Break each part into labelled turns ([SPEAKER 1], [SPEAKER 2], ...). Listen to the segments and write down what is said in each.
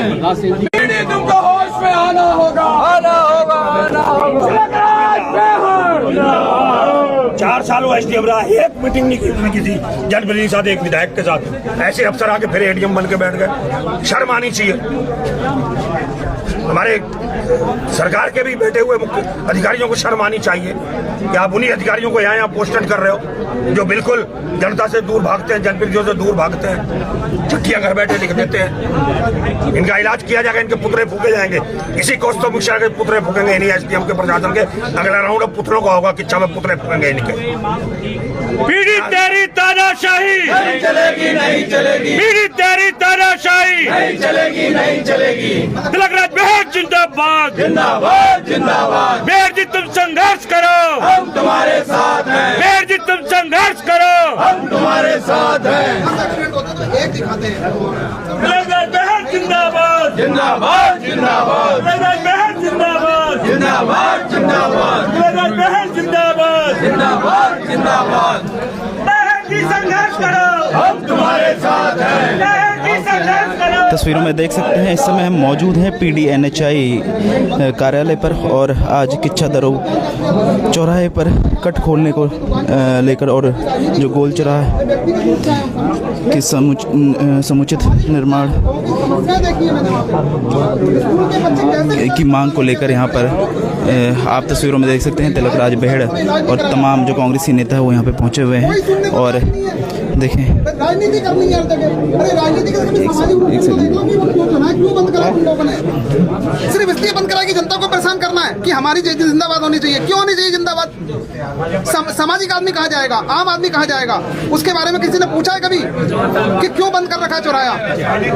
[SPEAKER 1] तुमको होश में आना होगा, आना होगा, आना होगा।
[SPEAKER 2] 4 साल वो एसडीएम रहा, एक मीटिंग नहीं की उसने किसी जनप्रतिनिधि के साथ, एक विधायक के साथ। ऐसे अफसर आके फिर एडीएम बन के बैठ गए। शर्म आनी चाहिए। हमारे सरकार के भी बैठे हुए मुख्य अधिकारियों को शर्म आनी चाहिए कि आप उन्हीं अधिकारियों को यहाँ पोस्टेड कर रहे हो जो बिल्कुल जनता से दूर भागते हैं, जनप्रतिनिधियों से दूर भागते हैं, चिट्ठियां घर बैठे लिख देते हैं। इनका इलाज किया जाएगा, इनके पुतले फूके जाएंगे। इसी कौस्तुभ मिश्रा के पुतले फूकेंगे इन्हीं एसडीएम के प्रशासन के। अगला राउंड अब पुतलों का होगा कि में पुतले फूकेंगे इनके। पीड़ी तेरी तानाशाही
[SPEAKER 1] नहीं चलेगी, नहीं चलेगी।
[SPEAKER 2] पीड़ी तेरी तानाशाही
[SPEAKER 1] नहीं चलेगी, नहीं चलेगी।
[SPEAKER 2] तिलकराज बेहद जिंदाबाद,
[SPEAKER 1] जिंदाबाद, जिंदाबाद।
[SPEAKER 2] मेयर जी तुम संघर्ष करो,
[SPEAKER 1] हम तुम्हारे साथ हैं।
[SPEAKER 2] मेयर जी तुम संघर्ष करो,
[SPEAKER 1] हम तुम्हारे साथ हैं।
[SPEAKER 2] तिलकराज बेहद जिंदाबाद,
[SPEAKER 1] जिंदाबाद, जिंदाबाद।
[SPEAKER 2] तिलकराज बेहद जिंदाबाद,
[SPEAKER 1] जिंदाबाद, जिंदाबाद।
[SPEAKER 2] तिलकराज बेहद जिंदाबाद,
[SPEAKER 1] जिंदाबाद, जिंदाबाद।
[SPEAKER 2] बेहद जी संघर्ष करो,
[SPEAKER 1] हम तुम्हारे साथ हैं।
[SPEAKER 2] बेहद जी संघर्ष करो।
[SPEAKER 3] तस्वीरों में देख सकते हैं इस समय हम मौजूद हैं PDNHI कार्यालय पर और आज किच्छा दरो चौराहे पर कट खोलने को लेकर और जो गोल चौराहा के समुचित निर्माण की मांग को लेकर यहाँ पर आप तस्वीरों में देख सकते हैं तिलकराज बेहड़ और तमाम जो कांग्रेसी नेता है वो यहाँ पे पहुँचे हुए हैं। और देखें
[SPEAKER 4] राजनीति करनी है, अरे राजनीति क्यों बंद करा तुम लोगों ने? सिर्फ इसलिए बंद करा कि जनता को परेशान करना है कि हमारी जिंदाबाद होनी चाहिए। क्यों होनी चाहिए जिंदाबाद? सामाजिक आदमी कहा जाएगा, आम आदमी कहा जाएगा? उसके बारे में किसी ने पूछा है कभी कि क्यों बंद कर रखा है चौराहा?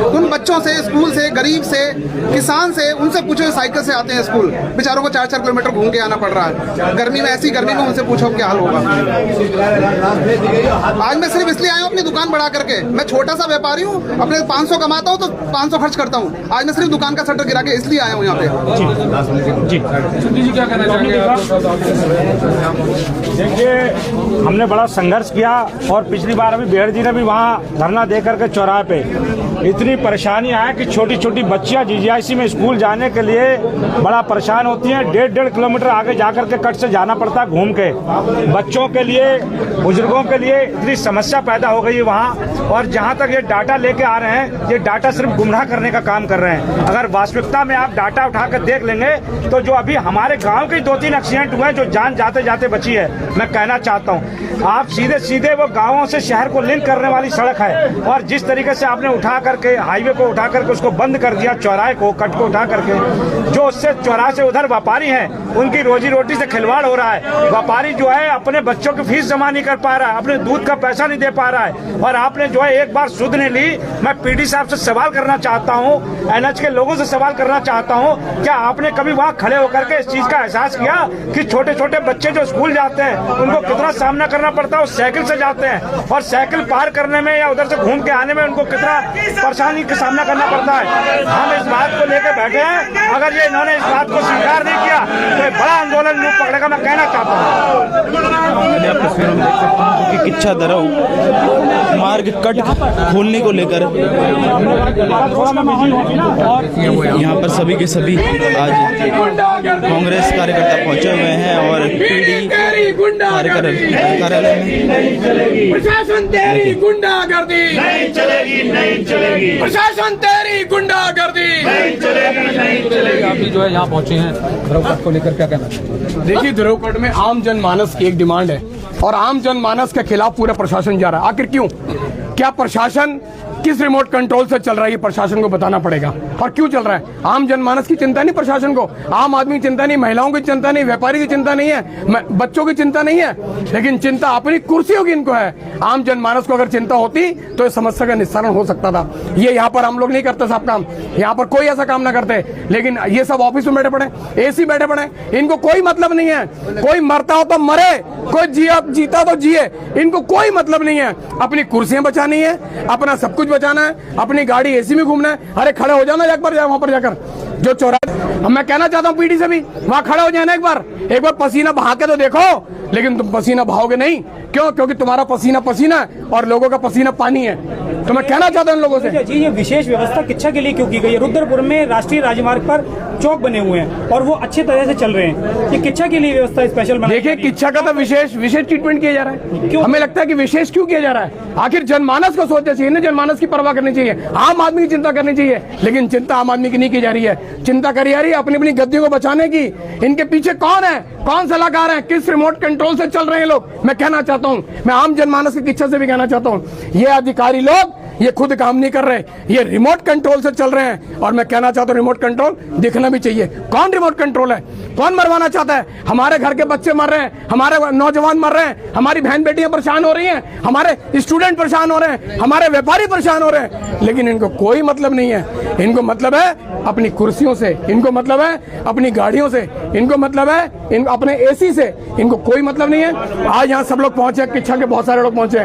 [SPEAKER 4] उन बच्चों से, स्कूल से, गरीब से, किसान से, उनसे पूछो, साइकिल से आते हैं स्कूल, बेचारों को 4-4 किलोमीटर घूम के आना पड़ रहा है गर्मी में। ऐसी गर्मी में उनसे पूछो क्या हाल होगा। आज मैं सिर्फ इसलिए आया हूँ अपनी दुकान बढ़ा करके। मैं छोटा सा व्यापारी हूँ, अपने 500 कमाता हूँ तो 500 खर्च करता हूँ। आज मैं सिर्फ दुकान का शटर गिरा के इसलिए आया हूँ यहाँ पे।
[SPEAKER 2] जी क्या कहना चाहेंगे? देखिए, हमने बड़ा संघर्ष किया और पिछली बार अभी बेहड़ जी ने भी वहाँ धरना दे करके चौराहे पे इतनी परेशानी है कि छोटी छोटी बच्चियाँ जीजीआईसी में स्कूल जाने के लिए बड़ा परेशान होती हैं। 1.5 किलोमीटर आगे जाकर के कट से जाना पड़ता है घूम के। बच्चों के लिए, बुजुर्गों के लिए इतनी समस्या पैदा हो गई है वहाँ। और जहाँ तक ये डाटा लेके आ रहे हैं, ये डाटा सिर्फ गुमराह करने का काम कर रहे हैं। अगर वास्तविकता में आप डाटा उठाकर देख लेंगे तो जो अभी हमारे गाँव के 2-3 एक्सीडेंट हुए जो जान जाते जाते बची है, मैं कहना चाहता हूँ आप सीधे सीधे वो गाँवों से शहर को लिंक करने वाली सड़क है। और जिस तरीके से आपने उठा करके हाईवे को उठा करके उसको बंद कर दिया, चौराहे को, कट को उठा करके, जो उससे चौराहे से उधर व्यापारी हैं उनकी रोजी रोटी से खिलवाड़ हो रहा है। व्यापारी जो है अपने बच्चों की फीस जमा नहीं कर पा रहा है, अपने दूध का पैसा नहीं दे पा रहा है। और आपने जो है एक बार सुध नहीं ली। मैं पीडी साहब से सवाल करना चाहता हूँ, NH के लोगों से सवाल करना चाहता हूँ, क्या आपने कभी वहाँ खड़े होकर के इस चीज का एहसास किया कि छोटे छोटे बच्चे जो स्कूल जाते हैं उनको कितना सामना करना पड़ता है? वो साइकिल से जाते हैं और साइकिल पार करने में या उधर से घूम के आने में उनको कितना परेशानी का सामना करना पड़ता है। हम इस बात को लेकर बैठे हैं। अगर ये इन्होंने इस बात को स्वीकार नहीं किया तो एक बड़ा आंदोलन रूप पकड़ेगा, मैं कहना चाहता हूँ।
[SPEAKER 3] कि किच्छा दरो मार्ग कट खोलने को लेकर यहाँ पर सभी के सभी आज कांग्रेस कार्यकर्ता पहुंचे हुए हैं और पीडी कार्यालय में
[SPEAKER 1] प्रशासन तेरी गुंडागर्दी नहीं चलेगी, नहीं चलेगी। प्रशासन तेरी गुंडागर्दी नहीं चलेगी, नहीं चलेगी।
[SPEAKER 5] आप जो है यहाँ पहुंचे हैं ध्रुवकट को लेकर, क्या कहना चाहिए?
[SPEAKER 6] देखिए, ध्रुवकट में आम जनमानस की एक डिमांड है और आम जनमानस के खिलाफ पूरा प्रशासन जा रहा है। आखिर क्यों? क्या प्रशासन किस रिमोट कंट्रोल से चल रहा है, ये प्रशासन को बताना पड़ेगा। और क्यों चल रहा है? आम जनमानस की चिंता नहीं प्रशासन को, आम आदमी की चिंता नहीं, महिलाओं की चिंता नहीं, व्यापारी की चिंता नहीं है, बच्चों की चिंता नहीं है, लेकिन चिंता अपनी कुर्सियों की इनको है। आम जनमानस को अगर चिंता होती तो इस समस्या का निस्तारण हो सकता था। ये यहाँ पर हम लोग नहीं करते सब काम, यहाँ पर कोई ऐसा काम ना करते, लेकिन ये सब ऑफिस में बैठे पड़े, AC बैठे पड़े, इनको कोई मतलब नहीं है। कोई मरता हो तो मरे, कोई जीता तो जिए, इनको कोई मतलब नहीं है। अपनी कुर्सियां बचानी है, अपना सब कुछ बचाना है, अपनी गाड़ी AC में घूमना है। अरे खड़े हो जाना एक बार, वहां पर जाकर जो चौराहे, मैं कहना चाहता हूँ पीडी से भी वहां खड़े हो जाना एक बार पसीना बहा के तो देखो। लेकिन तुम पसीना बहाओगे नहीं, क्यों? क्योंकि तुम्हारा पसीना पसीना है और लोगों का पसीना पानी है। तो मैं कहना चाहता हूं इन लोगों से,
[SPEAKER 7] जी ये विशेष व्यवस्था किच्छा के लिए क्यों की गई है? रुद्रपुर में राष्ट्रीय राजमार्ग पर चौक बने हुए हैं और वो अच्छे तरह से चल रहे हैं, ये किच्छा के लिए व्यवस्था स्पेशल बनाई
[SPEAKER 6] देखिए
[SPEAKER 7] जा रही है।
[SPEAKER 6] किच्छा का तो विशेष ट्रीटमेंट किया जा रहा है।
[SPEAKER 7] क्यों?
[SPEAKER 6] हमें लगता है कि विशेष क्यों किया जा रहा है? आखिर जनमानस को सोचना चाहिए ना, जनमानस की परवाह करनी चाहिए, आम आदमी की चिंता करनी चाहिए, लेकिन चिंता आम आदमी की नहीं की जा रही है। चिंता करी जा रही है अपनी अपनी गद्दियों को बचाने की। इनके पीछे कौन है, कौन सलाहकार है, किस रिमोट कंट्रोल से चल रहे हैं लोग? मैं कहना चाहता हूं, मैं आम जनमानस की किच्छा से भी कहना चाहता हूं, ये अधिकारी लोग ये खुद काम नहीं कर रहे, ये रिमोट कंट्रोल से चल रहे हैं। और मैं कहना चाहता हूं रिमोट कंट्रोल दिखना भी चाहिए। कौन रिमोट कंट्रोल है? कौन मरवाना चाहता है? हमारे घर के बच्चे मर रहे हैं, हमारे नौजवान मर रहे हैं, हमारी बहन बेटियां परेशान हो रही हैं, हमारे स्टूडेंट परेशान हो रहे हैं, हमारे व्यापारी परेशान हो रहे हैं, लेकिन इनको कोई मतलब नहीं है। इनको मतलब है अपनी कुर्सियों से, इनको मतलब है अपनी गाड़ियों से, इनको मतलब है अपने एसी से, इनको कोई मतलब नहीं है। आज यहाँ सब लोग पहुंचे, किच्छा के बहुत सारे लोग पहुंचे।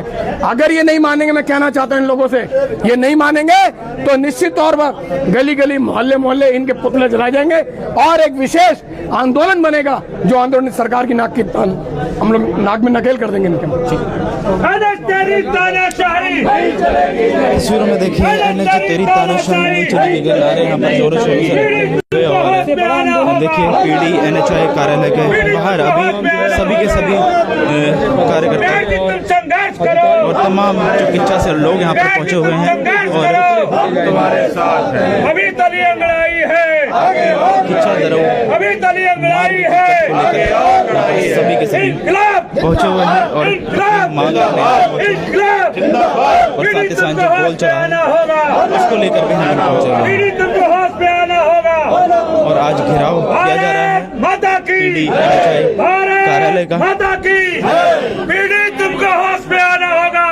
[SPEAKER 6] अगर ये नहीं मानेंगे, मैं कहना चाहता हूं इन लोगों से, ये नहीं मानेंगे तो निश्चित तौर पर गली गली मोहल्ले मोहल्ले इनके पुतले जलाए जाएंगे और एक विशेष आंदोलन बनेगा, जो आंदोलन सरकार की नाक की हम लोग नाक में नकेल कर देंगे इनके।
[SPEAKER 3] तस्वीरों में देखिए एनएच तेरी तानाशाही नहीं चलेगी के नारे यहाँ पर जोरों शोरों से लगे और देखिए पीडी एनएचआई कार्यालय के बाहर अभी सभी के सभी कार्यकर्ता और तमाम जो किच्छा से लोग यहाँ पर पहुंचे हुए हैं और
[SPEAKER 2] तुम्हारे साथ है, अभी तली लड़ाई है,
[SPEAKER 3] किच्छा दरों
[SPEAKER 2] अभी तली लड़ाई है,
[SPEAKER 3] सभी के सभी पहुंचे हुए हैं और मांग और साथ ही साथ जो गोल चढ़ा उसको लेकर भी हम पहुंचे हुए हैं
[SPEAKER 2] तुमको होश में आना होगा
[SPEAKER 3] और आज घिराव किया जा रहा है
[SPEAKER 2] माता की
[SPEAKER 3] पीडी एनएचआई कार्यालय का।
[SPEAKER 2] माता की पीढ़ी तुमको होश में आना होगा।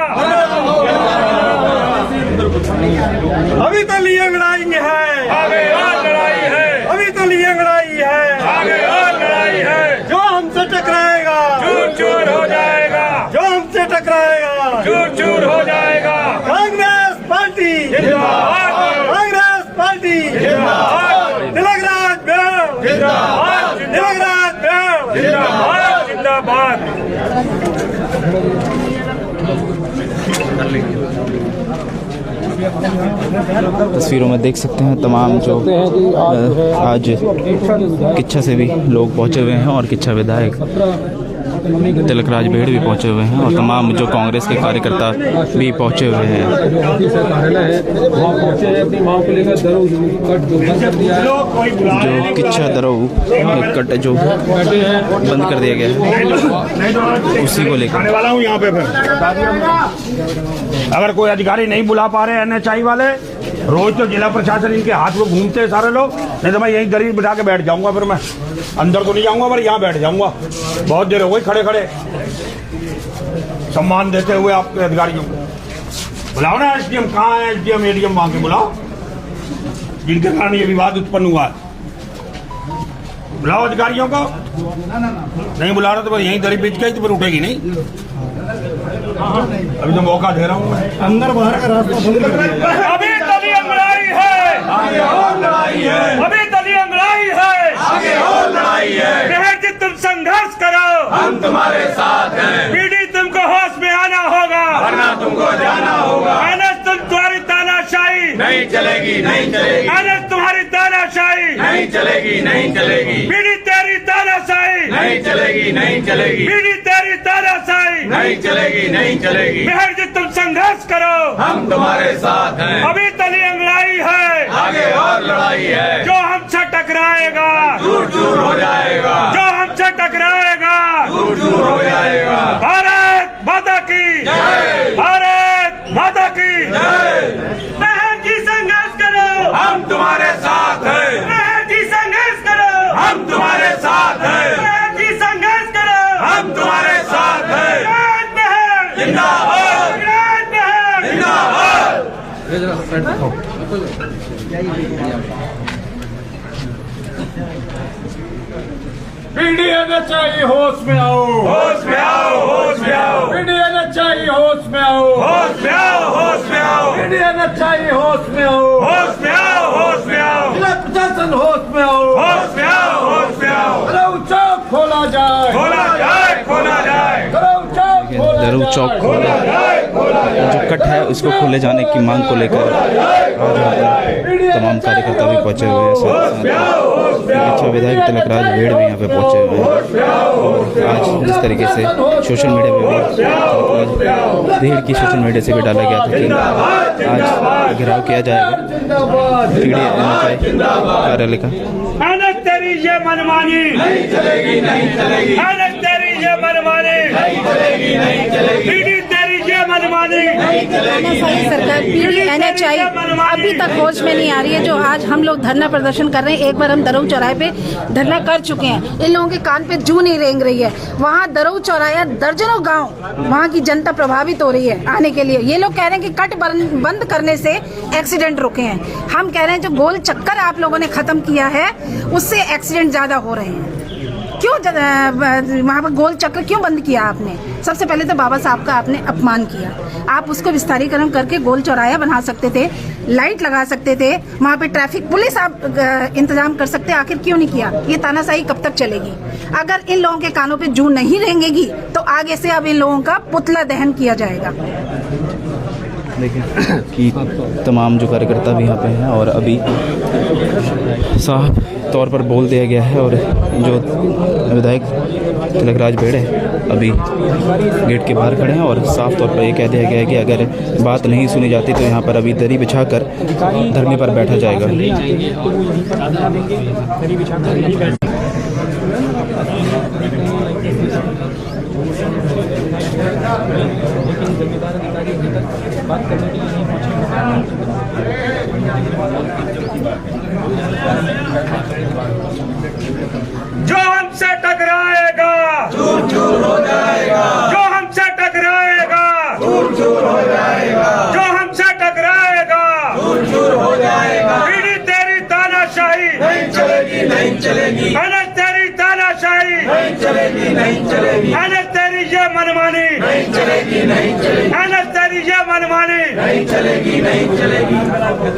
[SPEAKER 2] अभी तो लिए लड़ाई है, आगे और लड़ाई है, अभी तो लिए लड़ाई है, आगे और लड़ाई है। जो हमसे टकराएगा चूर चूर हो जाएगा, जो हमसे टकराएगा चूर चूर हो जाएगा। कांग्रेस पार्टी जिंदाबाद, कांग्रेस पार्टी जिंदाबाद, तिलक राज बेव जिंदाबाद, तिलक राज बेव जिंदाबाद, जिंदाबाद।
[SPEAKER 3] तस्वीरों में देख सकते हैं तमाम जो आज किच्छा से भी लोग पहुंचे हुए हैं और किच्छा विधायक तिलक राज बेड़ भी पहुंचे हुए हैं और तमाम जो कांग्रेस के कार्यकर्ता भी पहुंचे हुए हैं। जो किच्छा दरों कट जो बंद कर दिया गया है उसी को लेकर
[SPEAKER 2] वाला हूँ यहाँ पे। फिर अगर कोई अधिकारी नहीं बुला पा रहे एनएचआई वाले, रोज तो जिला प्रशासन इनके हाथ में घूमते हैं सारे लोग, नहीं तो मैं यहीं दरी बिठा के बैठ जाऊंगा। फिर मैं अंदर तो नहीं जाऊंगा, पर यहाँ बैठ जाऊंगा। बहुत देर हो गई खड़े खड़े। सम्मान देते हुए आपके अधिकारियों को बुलाओ ना। एसडीएम कहाँ है? एसडीएम एडीएम वहां के बुलाओ, जिनके कारण ये विवाद उत्पन्न हुआ है। बुलाओ अधिकारियों को। नहीं बुला रहे तो बस यहीं दरी बिछ गई तो फिर उठेगी नहीं। अभी तो मौका दे रहा हूँ मैं। अंदर बाहर का रास्ता अभी तली लड़ाई है, आगे और लड़ाई है, अभी तली लड़ाई है, आगे और लड़ाई है। मेहर जी तुम संघर्ष करो, हम तुम्हारे साथ हैं। पीढ़ी तुमको होश में आना होगा, वरना तुमको जाना होगा। एनएच तुम्हारी तानाशाही नहीं चलेगी, नहीं चलेगी। एनएच तुम्हारी तानाशाही नहीं चलेगी, नहीं चलेगी। पीढ़ी तेरी तानाशाही नहीं चलेगी, नहीं चलेगी। पीढ़ी तेरी तानाशाही नहीं चलेगी, नहीं चलेगी। मेहर जी तुम संघर्ष करो, हम तुम्हारे साथ हैं। अभी तली लड़ाई है, आगे और लड़ाई है। जो हमसे टकराएगा दूर दूर हो जाएगा, जो हमसे टकराएगा दूर दूर हो जाएगा। भारत माता की जय, भारत माता की जय। मेहर जी संघर्ष करो, हम तुम्हारे साथ हैं। मेहर जी संघर्ष करो, हम तुम्हारे साथ हैं। मेहर जी संघर्ष करो, हम तुम्हारे साथ हैं। जिंदाबाद, जिंदाबाद। पीढ़ी एनएचआई होश में आओ, होश में आओ, होश में आओ। पीढ़ी एनएचआई होश में आओ, होश में आओ, होश में आओ। पीढ़ी एनएचआई होश में आओ, होश में आओ, होश में आओ। जिला प्रशासन होश में आओ, होश में आओ, होश में आओ। दरों चौक खोला जाए, खोला जाए, खोला जाए। दरों चौक
[SPEAKER 3] दरों चौक खोला जाए, खोला जाए। जो कट है उसको खोले जाने की मांग को लेकर आज यहाँ पर तमाम कार्यकर्ता भी पहुँचे हुए हैं। साथ अच्छा विधायक तिलकराज भेड़ भी यहाँ पे पहुँचे हुए हैं। और आज जिस तरीके से सोशल मीडिया पे भी तिलकराज भेड़ की सोशल मीडिया से भी डाला गया था कि आज घेराव किया जाएगा PDNHI कार्यालय का।
[SPEAKER 2] तेरी ये मनमानी नहीं चलेगी, नहीं चलेगी। तेरी ये मनमानी नहीं चलेगी, नहीं चलेगी। तेरी ये मनमानी नहीं चलेगी।
[SPEAKER 8] सरकार PDNHI अभी तक होश में नहीं आ रही है। जो आज हम लोग धरना प्रदर्शन कर रहे हैं, एक बार हम दरऊ चौराहे पे धरना कर चुके हैं। इन लोगों के कान पे जू नहीं रेंग रही है। वहाँ दरऊ चौराहा दर्जनों गांव, वहाँ की जनता प्रभावित हो रही है आने के लिए। ये लोग कह रहे हैं कि कट बंद करने से एक्सीडेंट रुके हैं। हम कह रहे हैं जो गोल चक्कर आप लोगों ने खत्म किया है उससे एक्सीडेंट ज्यादा हो रहे हैं। क्यों वहाँ पर गोल चक्कर क्यों बंद किया आपने? सबसे पहले तो बाबा साहब का आपने अपमान किया। आप उसको विस्तारीकरण करके गोल चौराहा बना सकते थे, लाइट लगा सकते थे, वहाँ पे ट्रैफिक पुलिस आप इंतजाम कर सकते। आखिर क्यों नहीं किया? ये तानाशाही कब तक चलेगी? अगर इन लोगों के कानों पे जू नहीं रेंगेगी तो आगे से अब इन लोगों का पुतला दहन किया जाएगा।
[SPEAKER 3] देखिए कि तमाम जो कार्यकर्ता भी यहाँ पे हैं और अभी साफ तौर पर बोल दिया गया है। और जो विधायक तिलकराज भेड़ है अभी गेट के बाहर खड़े हैं और साफ तौर पर ये कह दिया गया है कि अगर बात नहीं सुनी जाती तो यहाँ पर अभी दरी बिछाकर धरने पर बैठा जाएगा।
[SPEAKER 2] जो हमसे टकराएगा चूर चूर हो जाएगा। जो हमसे टकराएगा चूर चूर हो जाएगा। जो हमसे टकराएगा चूर चूर हो जाएगा। पीढ़ी तेरी तानाशाही नहीं चलेगी, नहीं चलेगी। तेरी तानाशाही नहीं चलेगी, नहीं चलेगी। तेरी ये मनमानी नहीं चलेगी, नहीं चलेगी। तेरी ये मनमानी नहीं चलेगी, नहीं चलेगी।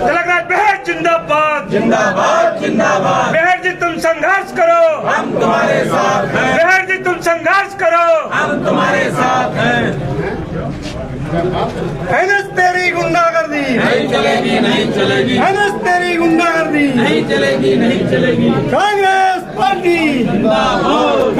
[SPEAKER 2] तिलकराज भेड़ जिंदाबाद, जिंदाबाद, जिंदाबाद। भेड़ जी तुम संघर्ष करो, हम तुम्हारे साथ हैं। भेड़ जी तुम संघर्ष करो, हम तुम्हारे साथ हैं। तेरी गुंडागर्दी नहीं चलेगी, नहीं चलेगी। तेरी गुंडागर्दी नहीं चलेगी, नहीं चलेगी। कांग्रेस पार्टी जिंदाबाद।